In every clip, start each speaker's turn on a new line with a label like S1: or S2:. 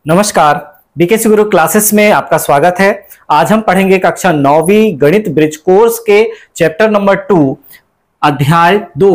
S1: नमस्कार, बीकेसी गुरु क्लासेस में आपका स्वागत है। आज हम पढ़ेंगे कक्षा 9वीं गणित ब्रिज कोर्स के चैप्टर नंबर 2 अध्याय 2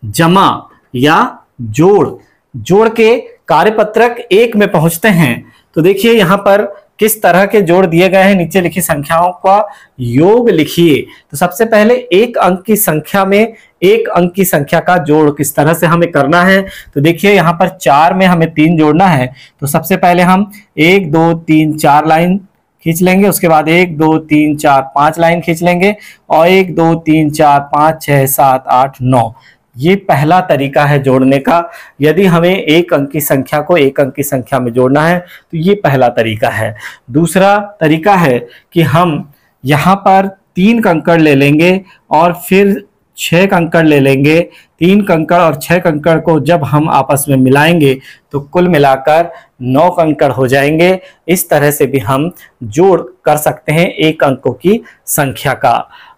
S1: जमा या जोड़ के कार्यपत्रक 1 में पहुंचते हैं। तो देखिए यहाँ पर किस तरह के जोड़ दिए गए हैं। नीचे लिखी संख्याओं का योग लिखिए। तो सबसे पहले एक अंक की संख्या में एक अंक की संख्या का जोड़ किस तरह से हमें करना है। तो देखिए यहाँ पर 4 में हमें 3 जोड़ना है। तो सबसे पहले हम 1 2 3 4 लाइन खींच लेंगे, उसके बाद 1 2 3 4 5 लाइन खींच लेंगे और 1 2 3 4 5 6 7 8 9। ये पहला तरीका है जोड़ने का। यदि हमें एक अंक की संख्या को एक अंक की संख्या में जोड़ना है तो ये पहला तरीका है। दूसरा तरीका है कि हम यहाँ पर 3 कंकड़ ले लेंगे और फिर 6 कंकड़ ले लेंगे। 3 कंकड़ और 6 कंकड़ को जब हम आपस में मिलाएंगे तो कुल मिलाकर 9 कंकड़ हो जाएंगे। इस तरह से भी हम जोड़ कर सकते हैं एक अंकों की संख्या का।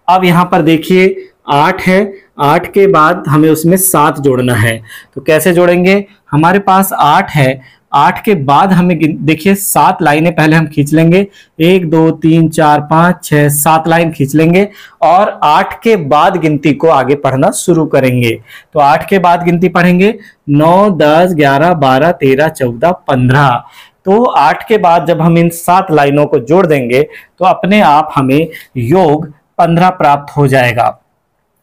S1: अब यहाँ पर देखिए 8 है, 8 के बाद हमें उसमें 7 जोड़ना है। तो कैसे जोड़ेंगे? हमारे पास 8 है, 8 के बाद हमें देखिए 7 लाइनें पहले हम खींच लेंगे। 1 2 3 4 5 6 7 लाइन खींच लेंगे और 8 के बाद गिनती को आगे पढ़ना शुरू करेंगे। तो 8 के बाद गिनती पढ़ेंगे 9 10 11 12 13 14 15। तो 8 के बाद जब हम इन 7 लाइनों को जोड़ देंगे तो अपने आप हमें योग 15 प्राप्त हो जाएगा।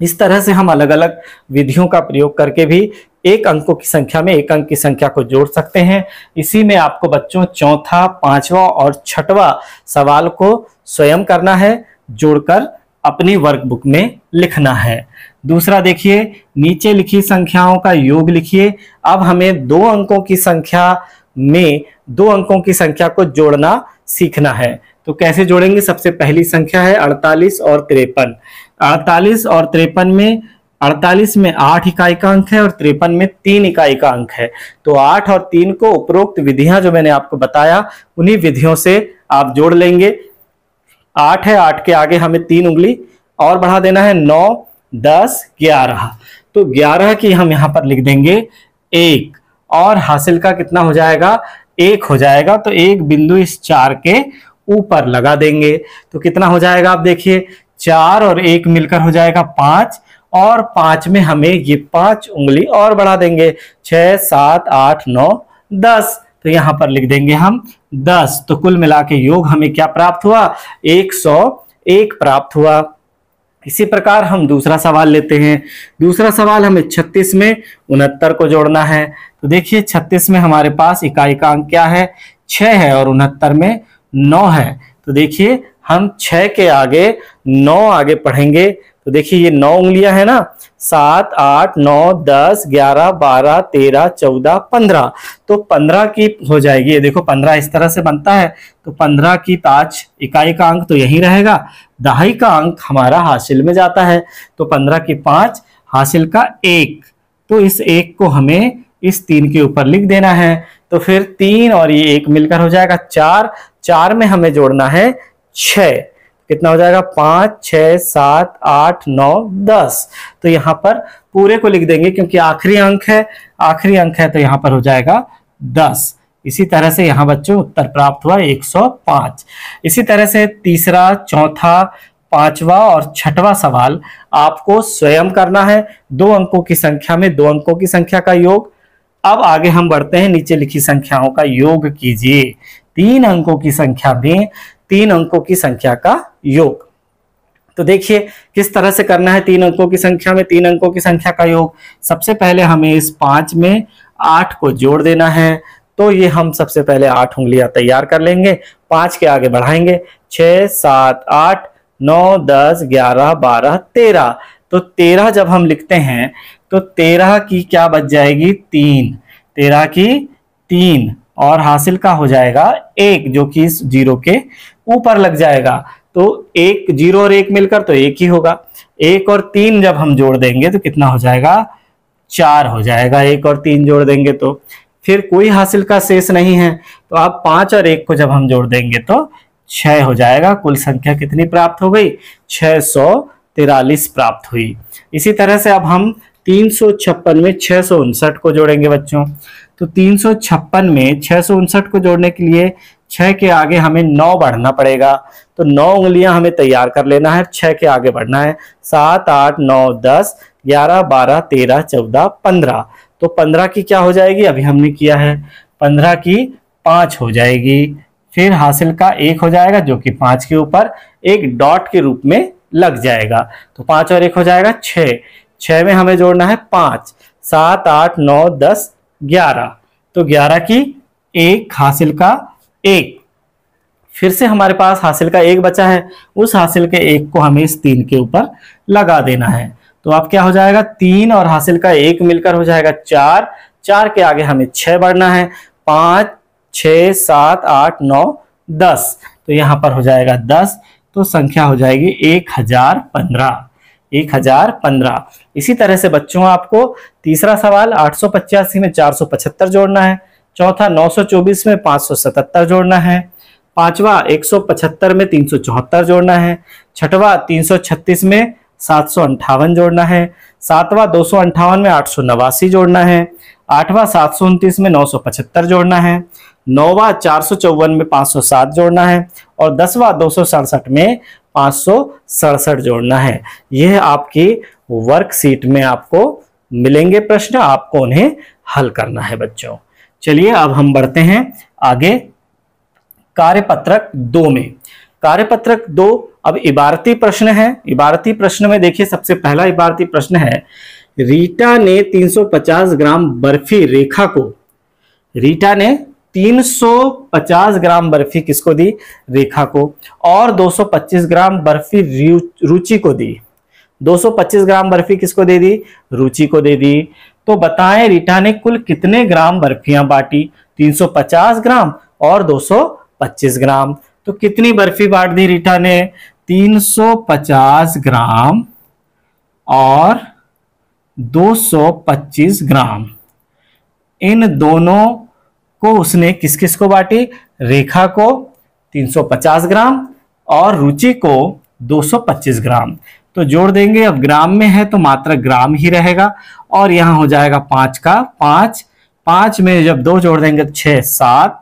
S1: इस तरह से हम अलग अलग विधियों का प्रयोग करके भी एक अंकों की संख्या में एक अंक की संख्या को जोड़ सकते हैं। इसी में आपको बच्चों चौथा, पांचवा और छठवां सवाल को स्वयं करना है, जोड़कर अपनी वर्कबुक में लिखना है। दूसरा देखिए, नीचे लिखी संख्याओं का योग लिखिए। अब हमें 2 अंकों की संख्या में 2 अंकों की संख्या को जोड़ना सीखना है। तो कैसे जोड़ेंगे? सबसे पहली संख्या है 48 और 53। 48 और 53 में 48 में 8 इकाई का अंक है और 53 में 3 इकाई का अंक है। तो 8 और 3 को उपरोक्त विधियां जो मैंने आपको बताया उन्हीं विधियों से आप जोड़ लेंगे। 8 है, 8 के आगे हमें 3 उंगली और बढ़ा देना है। 9 10 11। तो 11 की हम यहां पर लिख देंगे 1 और हासिल का कितना हो जाएगा? 1 हो जाएगा। तो एक बिंदु इस 4 के ऊपर लगा देंगे। तो कितना हो जाएगा? आप देखिए 4 और 1 मिलकर हो जाएगा 5 और 5 में हमें ये 5 उंगली और बढ़ा देंगे। 6 7 8 9 10। तो यहां पर लिख देंगे हम 10। तो कुल मिला के योग हमें क्या प्राप्त हुआ? 101 प्राप्त हुआ। इसी प्रकार हम दूसरा सवाल लेते हैं। दूसरा सवाल हमें 36 में 69 को जोड़ना है। तो देखिए 36 में हमारे पास इकाई का अंक क्या है? 6 है और 69 में 9 है। तो देखिए हम 6 के आगे 9 आगे पढ़ेंगे। तो देखिए ये 9 उंगलियां है ना, 7 8 9 10 11 12 13 14 15। तो 15 की हो जाएगी। ये देखो 15 इस तरह से बनता है। तो 15 की 5 इकाई का अंक तो यही रहेगा, दहाई का अंक हमारा हासिल में जाता है। तो 15 की 5 हासिल का 1। तो इस 1 को हमें इस 3 के ऊपर लिख देना है। तो फिर 3 और ये 1 मिलकर हो जाएगा 4। 4 में हमें जोड़ना है 6। कितना हो जाएगा? 5 6 7 8 9 10। तो यहाँ पर पूरे को लिख देंगे क्योंकि आखिरी अंक है, आखिरी अंक है तो यहाँ पर हो जाएगा 10। इसी तरह से यहाँ बच्चों उत्तर प्राप्त हुआ 105। इसी तरह से तीसरा, चौथा, पांचवा और छठवां सवाल आपको स्वयं करना है। 2 अंकों की संख्या में 2 अंकों की संख्या का योग। अब आगे हम बढ़ते हैं, नीचे लिखी संख्याओं का योग कीजिए। 3 अंकों की संख्या में 3 अंकों की संख्या का योग। तो देखिए किस तरह से करना है 3 अंकों की संख्या में 3 अंकों की संख्या का योग। सबसे पहले हमें इस 5 में 8 को जोड़ देना है। तो ये हम सबसे पहले 8 उंगलियां तैयार कर लेंगे, 5 के आगे बढ़ाएंगे। 6 7 8 9 10 11 12 13। तो 13 जब हम लिखते हैं तो 13 की क्या बच जाएगी? 3। 13 की 3 और हासिल का हो जाएगा 1 जो कि इस 0 के ऊपर लग जाएगा। तो 1 0 और 1 मिलकर तो 1 ही होगा। 1 और 3 जब हम जोड़ देंगे तो कितना हो जाएगा? 4 हो जाएगा। 1 और 3 जोड़ देंगे तो फिर कोई हासिल का शेष नहीं है। तो अब 5 और 1 को जब हम जोड़ देंगे तो 6 हो जाएगा। कुल संख्या कितनी प्राप्त हो गई? 643 प्राप्त हुई। इसी तरह से अब हम 356 में 659 को जोड़ेंगे बच्चों। तो 356 में 659 को जोड़ने के लिए 6 के आगे हमें 9 बढ़ना पड़ेगा। तो 9 उंगलियां हमें तैयार कर लेना है, 6 के आगे बढ़ना है। 7 8 9 10 11 12 13 14 15। तो 15 की क्या हो जाएगी, अभी हमने किया है, 15 की 5 हो जाएगी। फिर हासिल का 1 हो जाएगा जो कि 5 के ऊपर एक डॉट के रूप में लग जाएगा। तो 5 और 1 हो जाएगा 6। 6 में हमें जोड़ना है 5। 7 8 9 10 11। तो 11 की 1, हासिल का 1। फिर से हमारे पास हासिल का 1 बचा है, उस हासिल के 1 को हमें इस 3 के ऊपर लगा देना है। तो अब क्या हो जाएगा, 3 और हासिल का 1 मिलकर हो जाएगा 4। 4 के आगे हमें 6 बढ़ना है, 5 6 7 8 9 10। तो यहां पर हो जाएगा 10। तो संख्या हो जाएगी 1015। 1015। इसी तरह से बच्चों आपको तीसरा सवाल 885 में 475 जोड़ना है। चौथा 924 में 577 जोड़ना है। पांचवा 175 में 374 जोड़ना है। छठवा 336 में 758 जोड़ना है। सातवां 258 में 889 जोड़ना है। आठवां 729 में 975 जोड़ना है। नौवां 454 में 507 जोड़ना है। और 10वां 267 में 567 जोड़ना है। यह आपकी वर्कशीट में आपको मिलेंगे प्रश्न, आपको उन्हें हल करना है बच्चों। चलिए अब हम बढ़ते हैं आगे कार्यपत्रक 2 में। कार्यपत्रक 2 अब इबारती प्रश्न है। इबारती प्रश्न में देखिए, सबसे पहला इबारती प्रश्न है, रीटा ने 350 ग्राम बर्फी रेखा को, रीटा ने 350 ग्राम बर्फी किसको दी, रेखा को, और 225 ग्राम बर्फी रुचि को दी। 225 ग्राम बर्फी किसको दे दी, रुचि को दे दी। तो बताएं रीटा ने कुल कितने ग्राम बर्फियां बांटी, 350 ग्राम और 225 ग्राम। तो कितनी बर्फी बांट दी रीटा ने, 350 ग्राम और 225 ग्राम। इन दोनों को उसने किस किस को बांटी, रेखा को 350 ग्राम और रुचि को 225 ग्राम। तो जोड़ देंगे, अब ग्राम में है तो मात्र ग्राम ही रहेगा, और यहां हो जाएगा 5 का 5। 5 में जब 2 जोड़ देंगे तो 6 7,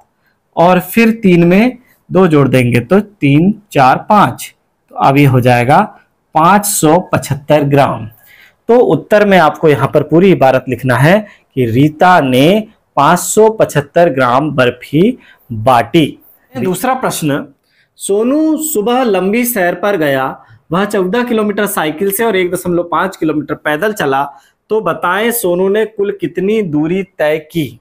S1: और फिर 3 में 2 जोड़ देंगे तो 3 4 5। तो अब ये हो जाएगा 575 ग्राम। तो उत्तर में आपको यहां पर पूरी इबारत लिखना है कि रीता ने 575 ग्राम बर्फी बांटी। दूसरा प्रश्न, सोनू सुबह लंबी सैर पर गया, वह 14 किलोमीटर साइकिल से और 1.5 किलोमीटर पैदल चला। तो बताएं सोनू ने कुल कितनी दूरी तय की।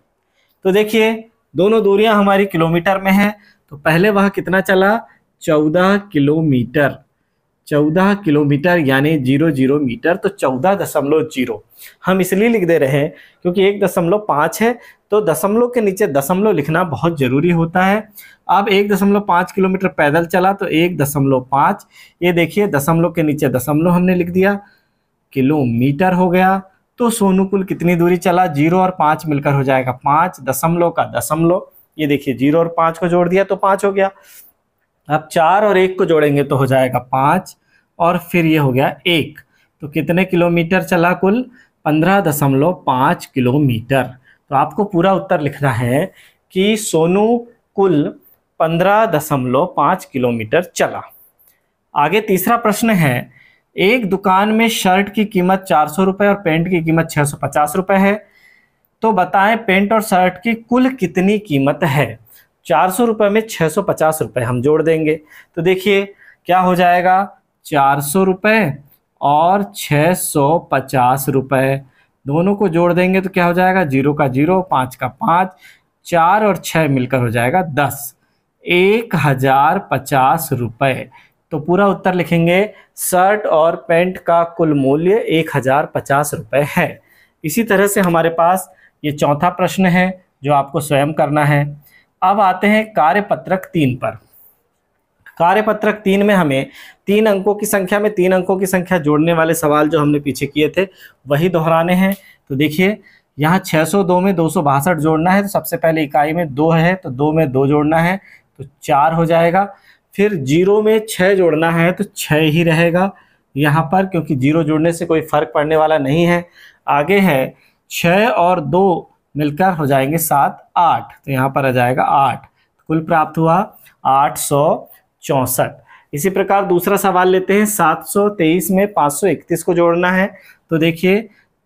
S1: तो देखिए दोनों दूरियां हमारी किलोमीटर में है। तो पहले वह कितना चला, 14 किलोमीटर। 14 किलोमीटर यानी 00 मीटर, तो 14.0 हम इसलिए लिख दे रहे हैं क्योंकि 1.5 है, तो दशमलव के नीचे दशमलव लिखना बहुत जरूरी होता है। अब 1.5 किलोमीटर पैदल चला तो 1.5, ये देखिए दशमलव के नीचे दशमलव हमने लिख दिया, किलोमीटर हो गया। तो सोनू कुल कितनी दूरी चला, 0 और 5 मिलकर हो जाएगा 5, दशमलव का दशमलव, ये देखिए 0 और 5 को जोड़ दिया तो 5 हो गया। अब 4 और 1 को जोड़ेंगे तो हो जाएगा 5, और फिर ये हो गया 1। तो कितने किलोमीटर चला कुल, 15.5 किलोमीटर। तो आपको पूरा उत्तर लिखना है कि सोनू कुल 15.5 किलोमीटर चला। आगे तीसरा प्रश्न है, एक दुकान में शर्ट की कीमत 400 रुपए और पैंट की कीमत 650 रुपए है। तो बताएं पेंट और शर्ट की कुल कितनी कीमत है। 400 रुपए में 650 रुपए हम जोड़ देंगे तो देखिए क्या हो जाएगा, 400 रुपए और 650 रुपए, दोनों को जोड़ देंगे तो क्या हो जाएगा, 0 का 0, 5 का 5, 4 और 6 मिलकर हो जाएगा 10, 1050 रुपए। तो पूरा उत्तर लिखेंगे, शर्ट और पैंट का कुल मूल्य 1050 रुपए है। इसी तरह से हमारे पास ये चौथा प्रश्न है जो आपको स्वयं करना है। अब आते हैं कार्यपत्रक 3 पर। कार्यपत्रक 3 में हमें 3 अंकों की संख्या में 3 अंकों की संख्या जोड़ने वाले सवाल जो हमने पीछे किए थे वही दोहराने हैं। तो देखिए यहाँ 602 में 262 जोड़ना है, तो सबसे पहले इकाई में 2 है तो 2 में 2 जोड़ना है तो 4 हो जाएगा। फिर 0 में 6 जोड़ना है तो 6 ही रहेगा यहाँ पर, क्योंकि 0 जोड़ने से कोई फर्क पड़ने वाला नहीं है। आगे है 6 और 2 मिलकर हो जाएंगे 7 8, तो यहाँ पर आ जाएगा 8, कुल प्राप्त हुआ 864। इसी प्रकार दूसरा सवाल लेते हैं। 723 में 531 को जोड़ना है, तो देखिए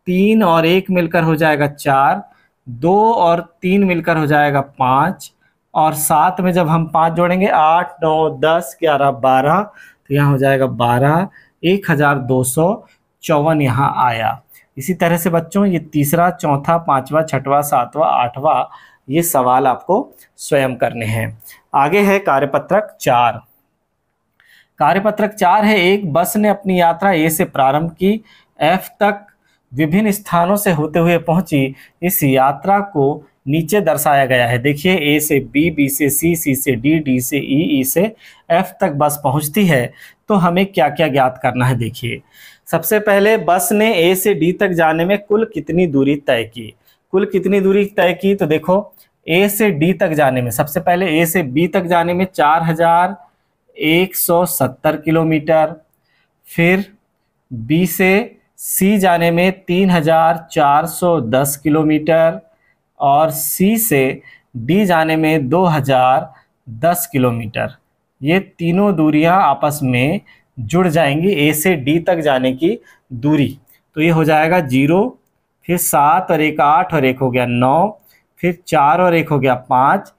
S1: 3 और 1 मिलकर हो जाएगा 4, 2 और 3 मिलकर हो जाएगा 5, और 7 में जब हम 5 जोड़ेंगे 8 9 10 11 12, तो यहाँ हो जाएगा 12, 1254 यहाँ आया। इसी तरह से बच्चों ये तीसरा, चौथा, पांचवा, छठवां, सातवां, आठवां ये सवाल आपको स्वयं करने हैं। आगे है कार्यपत्रक 4। कार्यपत्रक 4 है, एक बस ने अपनी यात्रा ए से प्रारंभ की, एफ तक विभिन्न स्थानों से होते हुए पहुंची। इस यात्रा को नीचे दर्शाया गया है। देखिए ए से बी, बी से सी, सी से डी, डी से ई, ई से एफ तक बस पहुंचती है, तो हमें क्या क्या ज्ञात करना है। देखिए सबसे पहले बस ने ए से डी तक जाने में कुल कितनी दूरी तय की। कुल कितनी दूरी तय की, तो देखो ए से डी तक जाने में, सबसे पहले ए से बी तक जाने में 4170 किलोमीटर, फिर बी से सी जाने में 3410 किलोमीटर, और सी से डी जाने में 2010 किलोमीटर। ये तीनों दूरियां आपस में जुड़ जाएंगी ए से डी तक जाने की दूरी, तो ये हो जाएगा 0, फिर 7 और 1 8 और 1 हो गया 9, फिर 4 और 1 हो गया 5,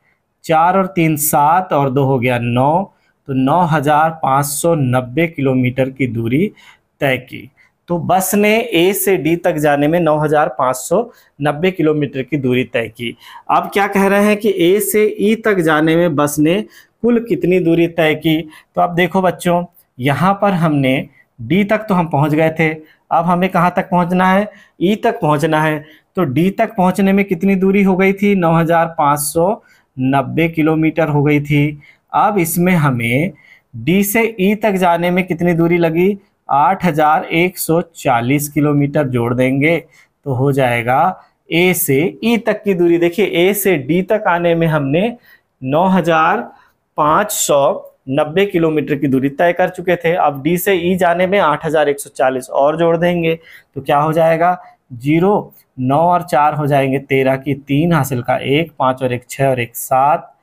S1: 4 और 3 7 और 2 हो गया 9, तो 9590 किलोमीटर की दूरी तय की। तो बस ने ए से डी तक जाने में 9590 किलोमीटर की दूरी तय की। अब क्या कह रहे हैं कि ए से ई तक जाने में बस ने कुल कितनी दूरी तय की। तो अब देखो बच्चों, यहाँ पर हमने डी तक तो हम पहुँच गए थे, अब हमें कहाँ तक पहुँचना है, ई तक पहुँचना है। तो डी तक पहुँचने में कितनी दूरी हो गई थी, 9590 किलोमीटर हो गई थी। अब इसमें हमें डी से ई तक जाने में कितनी दूरी लगी, 8140 किलोमीटर जोड़ देंगे, तो हो जाएगा ए से ई तक की दूरी। देखिए ए से डी तक आने में हमने 9590 किलोमीटर की दूरी तय कर चुके थे। अब डी से ई जाने में 8140 और जोड़ देंगे, तो क्या हो जाएगा 0, 9 और 4 हो जाएंगे 13 की 3 हासिल का 1, 5 और 1 6 और 1 7,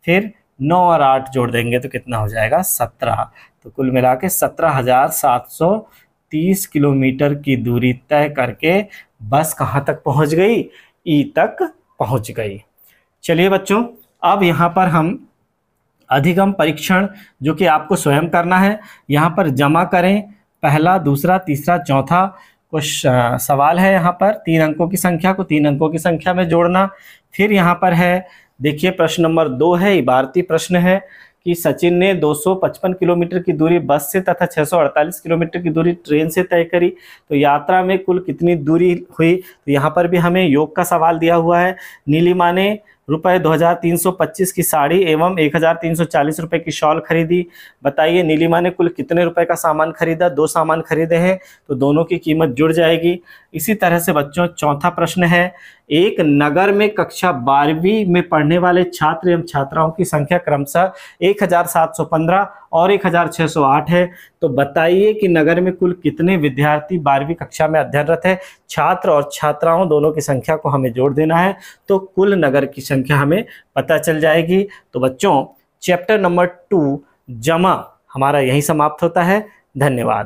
S1: फिर 9 और 8 जोड़ देंगे तो कितना हो जाएगा 17। तो कुल मिला के 17,730 किलोमीटर की दूरी तय करके बस कहाँ तक पहुँच गई, ई तक पहुँच गई। चलिए बच्चों, अब यहाँ पर हम अधिगम परीक्षण जो कि आपको स्वयं करना है, यहाँ पर जमा करें। पहला, दूसरा, तीसरा, चौथा कुछ सवाल है। यहाँ पर 3 अंकों की संख्या को 3 अंकों की संख्या में जोड़ना। फिर यहाँ पर है, देखिए प्रश्न नंबर 2 है, इबारती प्रश्न है कि सचिन ने 255 किलोमीटर की दूरी बस से तथा 648 किलोमीटर की दूरी ट्रेन से तय करी, तो यात्रा में कुल कितनी दूरी हुई। तो यहाँ पर भी हमें योग का सवाल दिया हुआ है। नीलिमा ने रुपये 2325 की साड़ी एवं 1340 रुपये की शॉल खरीदी। बताइए नीलिमा ने कुल कितने रुपए का सामान खरीदा। 2 सामान खरीदे हैं, तो दोनों की कीमत जुड़ जाएगी। इसी तरह से बच्चों चौथा प्रश्न है, एक नगर में कक्षा 12वीं में पढ़ने वाले छात्र एवं छात्राओं की संख्या क्रमशः 1715 और 1608 है। तो बताइए कि नगर में कुल कितने विद्यार्थी 12वीं कक्षा में अध्ययनरत है। छात्र और छात्राओं दोनों की संख्या को हमें जोड़ देना है, तो कुल नगर की संख्या हमें पता चल जाएगी। तो बच्चों चैप्टर नंबर 2 जमा हमारा यहीं समाप्त होता है। धन्यवाद।